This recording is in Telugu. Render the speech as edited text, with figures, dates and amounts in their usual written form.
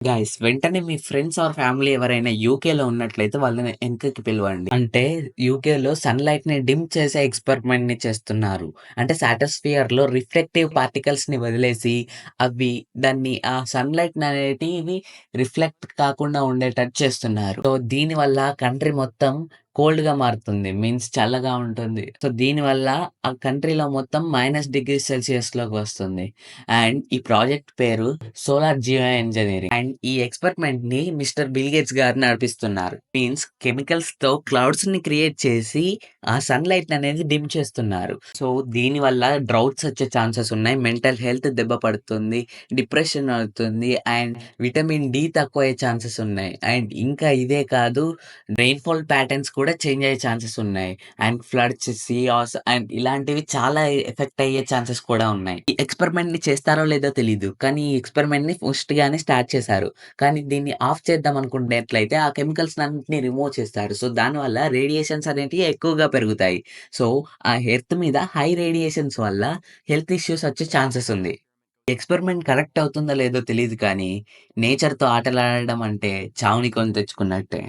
గైస్ వెంటనే మీ ఫ్రెండ్స్ ఆర్ ఫ్యామిలీ ఎవరైనా యూకేలో ఉన్నట్లయితే వాళ్ళని వెనకకి పిలవండి. అంటే యూకేలో సన్‌లైట్‌ని డిమ్ చేసే ఎక్స్‌పెరిమెంట్‌ని చేస్తున్నారు. అంటే స్ట్రాటోస్ఫియర్‌లో రిఫ్లెక్టివ్ పార్టికల్స్‌ని వదిలేసి అవి దాన్ని ఆ సన్‌లైట్‌ననేటివి రిఫ్లెక్ట్ కాకుండా ఉండేటట్టు చేస్తున్నారు. సో దీనివల్ల కంట్రీ మొత్తం కోల్డ్‌గా మారుతుంది. మీన్స్ చల్లగా ఉంటుంది. సో దీనివల్ల ఆ కంట్రీలో మొత్తం -డిగ్రీ సెల్సియస్‌లోకి వస్తుంది. అండ్ ఈ ప్రాజెక్ట్ పేరు సోలార్ జియో ఇంజినీరింగ్. అండ్ ఈ ఎక్స్పెరిమెంట్‌ని మిస్టర్ బిల్ గేట్స్ గారు నడిపిస్తున్నారు. మీన్స్ కెమికల్స్‌తో క్లౌడ్స్‌ని క్రియేట్ చేసి ఆ సన్‌లైట్ అనేది డిమ్ చేస్తున్నారు. సో దీనివల్ల డ్రౌట్స్ వచ్చే ఛాన్సెస్ ఉన్నాయి. మెంటల్ హెల్త్ దెబ్బ పడుతుంది. డిప్రెషన్ అవుతుంది. అండ్ విటమిన్ డి తక్కువయ్యే ఛాన్సెస్ ఉన్నాయి. అండ్ ఇంకా ఇదే కాదు, రెయిన్‌ఫాల్ ప్యాటర్న్స్ కూడా చేంజ్ అయ్యే ఛాన్సెస్ ఉన్నాయి. అండ్ ఫ్లడ్స్, సియాస్ అండ్ ఇలాంటివి చాలా ఎఫెక్ట్ అయ్యే ఛాన్సెస్ కూడా ఉన్నాయి. ఈ ఎక్స్‌పెరిమెంట్‌ని చేస్తారో లేదో తెలీదు. కానీ ఈ ఎక్స్‌పెరిమెంట్‌ని ఫస్ట్‌గానే స్టార్ట్ చేశారు. కానీ దీన్ని ఆఫ్ చేద్దాం అనుకున్నట్లయితే ఆ కెమికల్స్‌నన్నిటిని రిమూవ్ చేస్తారు. సో దానివల్ల రేడియేషన్స్ అనేటివి ఎక్కువగా పెరుగుతాయి. సో ఆ ఎర్త్ మీద హై రేడియేషన్స్ వల్ల హెల్త్ ఇష్యూస్ వచ్చే ఛాన్సెస్ ఉంది. ఎక్స్‌పెరిమెంట్ కరెక్ట్ అవుతుందో లేదో తెలీదు కానీ నేచర్‌తో ఆటలాడడం అంటే చావుని కొని తెచ్చుకున్నట్టే.